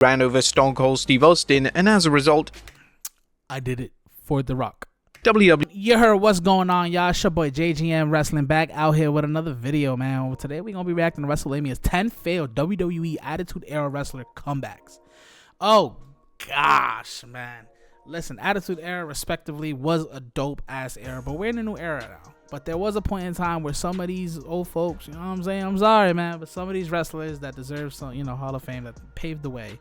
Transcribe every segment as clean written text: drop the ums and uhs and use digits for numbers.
ran over Stone Cold Steve Austin, and as a result, I did it for The Rock. WWE. You heard what's going on, y'all. It's your boy JGM Wrestling back out here with another video, man. Today we're going to be reacting to WrestleLamia's 10 failed WWE Attitude Era wrestler comebacks. Oh, gosh, man. Listen, Attitude Era, respectively, was a dope-ass era, but we're in a new era now. But there was a point in time where some of these old folks, you know what I'm saying? I'm sorry, man, but some of these wrestlers that deserve some, Hall of Fame that paved the way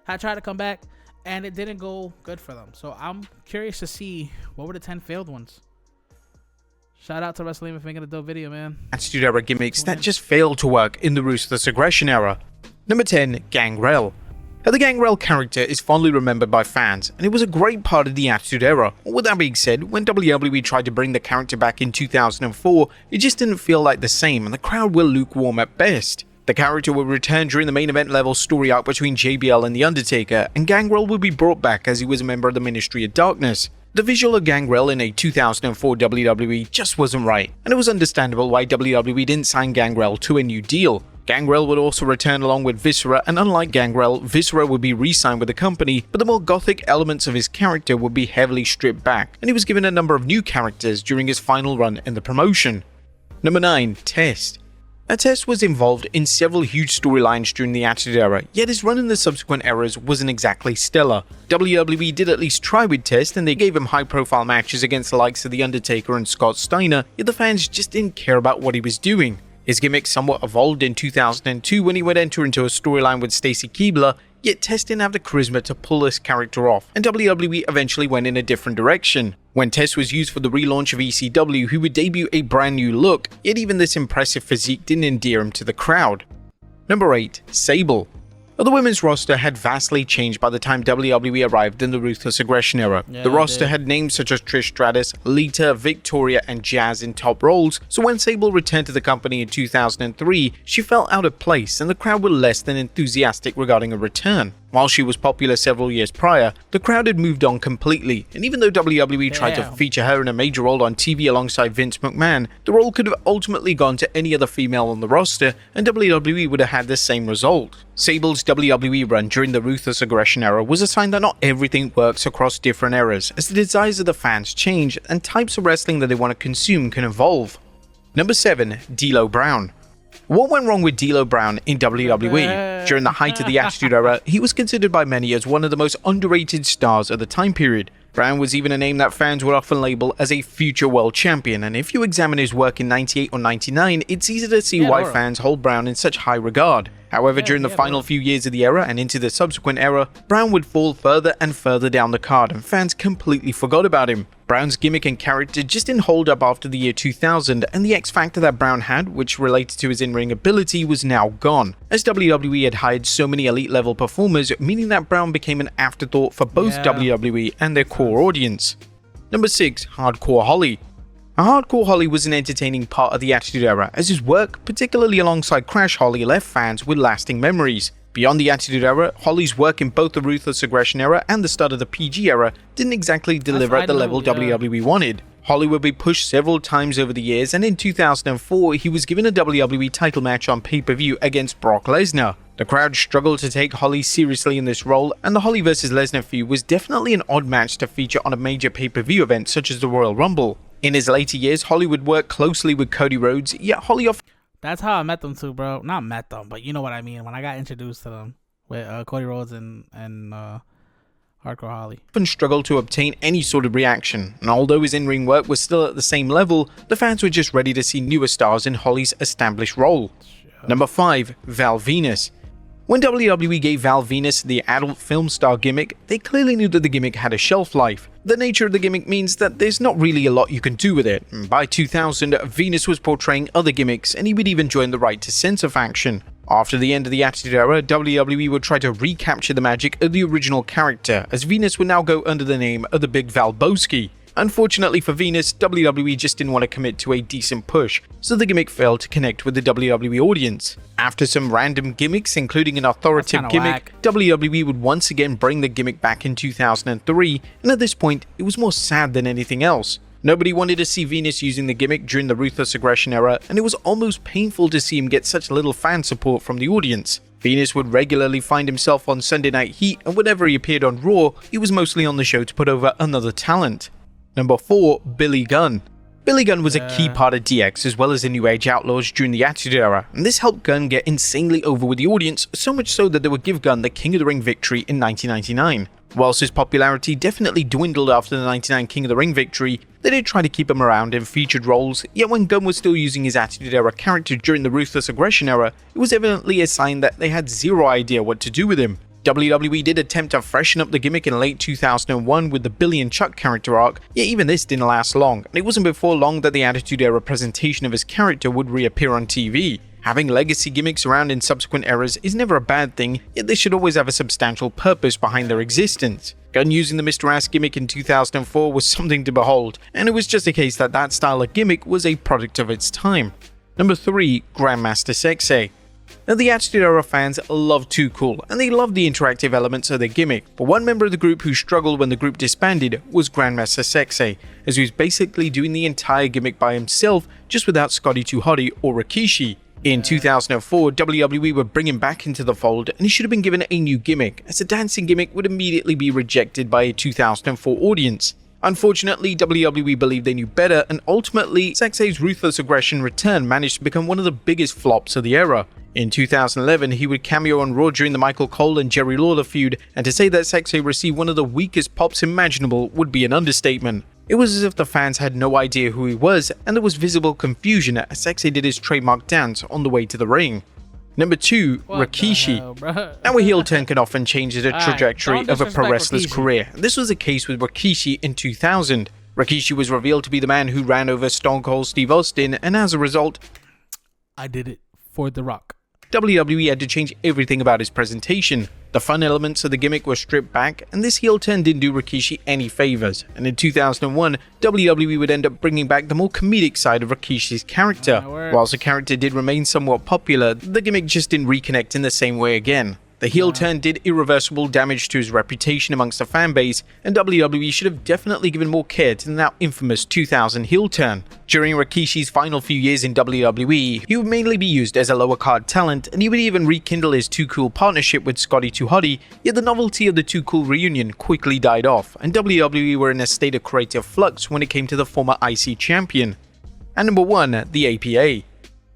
had tried to come back, and it didn't go good for them. So I'm curious to see what were the 10 failed ones. Shout out to WrestleLamia for making a dope video, man. Attitude Era gimmicks that just failed to work in the Ruthless Aggression Era. Number 10, Gangrel. Now, the Gangrel character is fondly remembered by fans, and it was a great part of the Attitude Era. With that being said, when WWE tried to bring the character back in 2004, it just didn't feel like the same, and the crowd were lukewarm at best. The character would return during the main event level story arc between JBL and The Undertaker, and Gangrel would be brought back as he was a member of the Ministry of Darkness. The visual of Gangrel in a 2004 WWE just wasn't right, and it was understandable why WWE didn't sign Gangrel to a new deal. Gangrel would also return along with Viscera, and unlike Gangrel, Viscera would be re-signed with the company, but the more gothic elements of his character would be heavily stripped back, and he was given a number of new characters during his final run in the promotion. Number 9, Test. Now, Test was involved in several huge storylines during the Attitude Era, yet his run in the subsequent eras wasn't exactly stellar. WWE did at least try with Test, and they gave him high-profile matches against the likes of The Undertaker and Scott Steiner, yet the fans just didn't care about what he was doing. His gimmick somewhat evolved in 2002 when he would enter into a storyline with Stacy Keibler, yet Test didn't have the charisma to pull this character off, and WWE eventually went in a different direction. When Test was used for the relaunch of ECW, he would debut a brand new look, yet even this impressive physique didn't endear him to the crowd. Number 8, Sable. The women's roster had vastly changed by the time WWE arrived in the Ruthless Aggression Era. The roster had names such as Trish Stratus, Lita, Victoria, and Jazz in top roles, so when Sable returned to the company in 2003, she felt out of place and the crowd were less than enthusiastic regarding her return. While she was popular several years prior, the crowd had moved on completely, and even though WWE tried to feature her in a major role on TV alongside Vince McMahon, the role could have ultimately gone to any other female on the roster, and WWE would have had the same result. Sable's WWE run during the Ruthless Aggression Era was a sign that not everything works across different eras, as the desires of the fans change and types of wrestling that they want to consume can evolve. Number 7, D'Lo Brown. What went wrong with D'Lo Brown in WWE? During the height of the Attitude Era, he was considered by many as one of the most underrated stars of the time period. Brown was even a name that fans would often label as a future world champion, and if you examine his work in 98 or 99, it's easy to see why fans hold Brown in such high regard. However, during the final few years of the era and into the subsequent era, Brown would fall further and further down the card, and fans completely forgot about him. Brown's gimmick and character just didn't hold up after the year 2000, and the X Factor that Brown had, which related to his in-ring ability, was now gone, as WWE had hired so many elite-level performers, meaning that Brown became an afterthought for both WWE and their core audience. Number 6, Hardcore Holly. Hardcore Holly was an entertaining part of the Attitude Era, as his work, particularly alongside Crash Holly, left fans with lasting memories. Beyond the Attitude Era, Holly's work in both the Ruthless Aggression Era and the start of the PG Era didn't exactly deliver at the level WWE wanted. Holly would be pushed several times over the years, and in 2004, he was given a WWE title match on pay-per-view against Brock Lesnar. The crowd struggled to take Holly seriously in this role, and the Holly vs Lesnar feud was definitely an odd match to feature on a major pay-per-view event such as the Royal Rumble. In his later years, Holly would work closely with Cody Rhodes, yet Holly often... That's how I met them too, bro. Not met them, but you know what I mean. When I got introduced to them with Cody Rhodes and Hardcore Holly. Often struggled to obtain any sort of reaction, and although his in-ring work was still at the same level, the fans were just ready to see newer stars in Holly's established role. Number 5, Val Venus. When WWE gave Val Venus the adult film star gimmick, they clearly knew that the gimmick had a shelf life. The nature of the gimmick means that there's not really a lot you can do with it. By 2000, Venus was portraying other gimmicks, and he would even join the Right to Censor faction. After the end of the Attitude Era, WWE would try to recapture the magic of the original character, as Venus would now go under the name of the Big Valboski. Unfortunately for Venus, WWE just didn't want to commit to a decent push, so the gimmick failed to connect with the WWE audience. After some random gimmicks, including an authoritative gimmick, WWE would once again bring the gimmick back in 2003, and at this point, it was more sad than anything else. Nobody wanted to see Venus using the gimmick during the Ruthless Aggression Era, and it was almost painful to see him get such little fan support from the audience. Venus would regularly find himself on Sunday Night Heat, and whenever he appeared on Raw, he was mostly on the show to put over another talent. Number 4, Billy Gunn. Billy Gunn was a key part of DX as well as the New Age Outlaws during the Attitude Era, and this helped Gunn get insanely over with the audience, so much so that they would give Gunn the King of the Ring victory in 1999. Whilst his popularity definitely dwindled after the 99 King of the Ring victory, they did try to keep him around in featured roles, yet when Gunn was still using his Attitude Era character during the Ruthless Aggression Era, it was evidently a sign that they had zero idea what to do with him. WWE did attempt to freshen up the gimmick in late 2001 with the Billy and Chuck character arc, yet even this didn't last long, and it wasn't before long that the Attitude Era presentation of his character would reappear on TV. Having legacy gimmicks around in subsequent eras is never a bad thing, yet they should always have a substantial purpose behind their existence. Gunn using the Mr. Ass gimmick in 2004 was something to behold, and it was just a case that that style of gimmick was a product of its time. Number 3, Grandmaster Sexay. Now, the Attitude Era fans love Too Cool, and they love the interactive elements of their gimmick, but one member of the group who struggled when the group disbanded was Grandmaster Sexay, as he was basically doing the entire gimmick by himself, just without Scotty 2 Hotty or Rikishi. In 2004, WWE would bring him back into the fold, and he should have been given a new gimmick, as a dancing gimmick would immediately be rejected by a 2004 audience. Unfortunately, WWE believed they knew better, and ultimately, Sexay's Ruthless Aggression return managed to become one of the biggest flops of the era. In 2011, he would cameo on Raw during the Michael Cole and Jerry Lawler feud, and to say that Sexay received one of the weakest pops imaginable would be an understatement. It was as if the fans had no idea who he was, and there was visible confusion as Sexay did his trademark dance on the way to the ring. Number 2, Rikishi. Now a heel turn can often change the trajectory of a pro wrestler's career. This was the case with Rikishi in 2000. Rikishi was revealed to be the man who ran over Stone Cold Steve Austin, and as a result, I did it for The Rock. WWE had to change everything about his presentation. The fun elements of the gimmick were stripped back, and this heel turn didn't do Rikishi any favors, and in 2001, WWE would end up bringing back the more comedic side of Rikishi's character. Whilst the character did remain somewhat popular, the gimmick just didn't reconnect in the same way again. The heel turn did irreversible damage to his reputation amongst the fan base, and WWE should have definitely given more care to the now infamous 2000 heel turn. During Rikishi's final few years in WWE, he would mainly be used as a lower card talent, and he would even rekindle his Too Cool partnership with Scotty 2 Hotty, yet the novelty of the Too Cool reunion quickly died off, and WWE were in a state of creative flux when it came to the former IC champion. And number 1, the APA.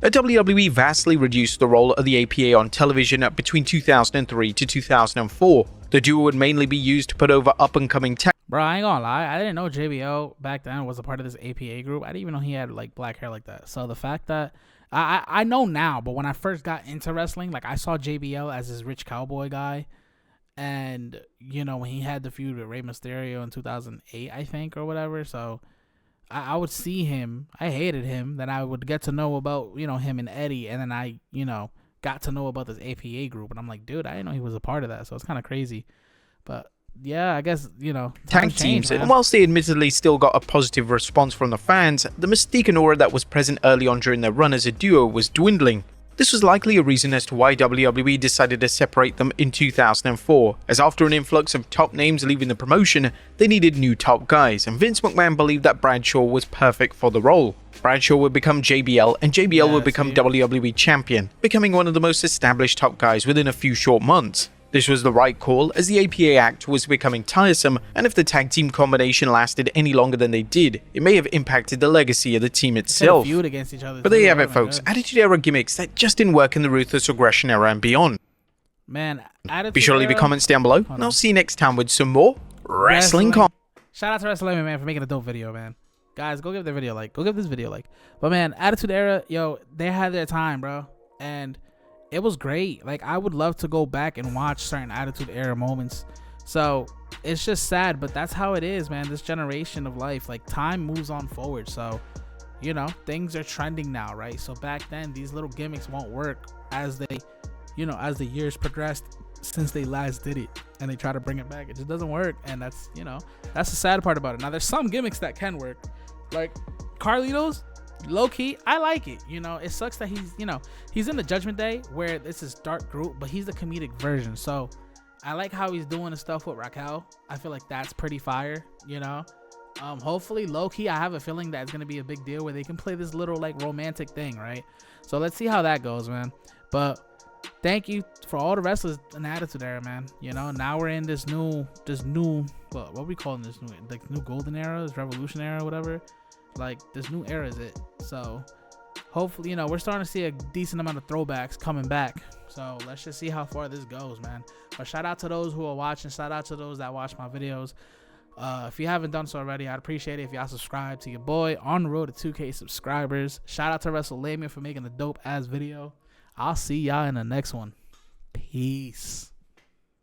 WWE vastly reduced the role of the APA on television between 2003 to 2004. The duo would mainly be used to put over up-and-coming tag. Bro, I ain't gonna lie, I didn't know JBL back then was a part of this APA group. I didn't even know he had like black hair like that. So the fact that I know now, but when I first got into wrestling, like I saw JBL as this rich cowboy guy, and you know when he had the feud with Rey Mysterio in 2008, I think, or whatever. So I would see him. I hated him. Then I would get to know about, you know, him and Eddie. And then I, you know, got to know about this APA group. And I'm like, dude, I didn't know he was a part of that. So it's kind of crazy. But yeah, I guess, you know, tag teams. And whilst they admittedly still got a positive response from the fans, the mystique and aura that was present early on during their run as a duo was dwindling. This was likely a reason as to why WWE decided to separate them in 2004, as after an influx of top names leaving the promotion, they needed new top guys, and Vince McMahon believed that Bradshaw was perfect for the role. Bradshaw would become JBL, and JBL would become WWE champion, becoming one of the most established top guys within a few short months. This was the right call, as the APA act was becoming tiresome, and if the tag team combination lasted any longer than they did, it may have impacted the legacy of the team itself. Feud against each other. But there you have it, folks. Attitude Era gimmicks that just didn't work in the Ruthless Aggression Era and beyond. Man, be sure to leave your comments down below, and I'll see you next time with some more wrestling content. Shout out to Wrestlelamia, man, for making a dope video, man. Guys, go give their video a like. Go give this video a like. But man, Attitude Era, yo, they had their time, bro, and it was great. Like, I would love to go back and watch certain Attitude Era moments. So it's just sad, but that's how it is, man. This generation of life, like, time moves on forward. So, you know, things are trending now, right? So back then, these little gimmicks won't work as they, you know, as the years progressed since they last did it, and they try to bring it back. It just doesn't work, and that's, you know, that's the sad part about it. Now, there's some gimmicks that can work, like Carlitos. Low key, I like it. You know, it sucks that he's, you know, he's in the Judgment Day where this is dark group, but he's the comedic version. So I like how he's doing the stuff with Raquel. I feel like that's pretty fire, you know. Hopefully, low key, I have a feeling that it's gonna be a big deal where they can play this little like romantic thing, right? So let's see how that goes, man. But thank you for all the wrestlers in the Attitude Era, man. You know, now we're in this new, what are we calling this new golden era, this revolution era, whatever. Like, this new era is it. So hopefully, you know, we're starting to see a decent amount of throwbacks coming back. So let's just see how far this goes, man. But shout out to those who are watching. Shout out to those that watch my videos. If you haven't done so already, I'd appreciate it if y'all subscribe to your boy on the road to 2K subscribers. Shout out to Wrestlelamia for making a dope ass video. I'll see y'all in the next one. Peace.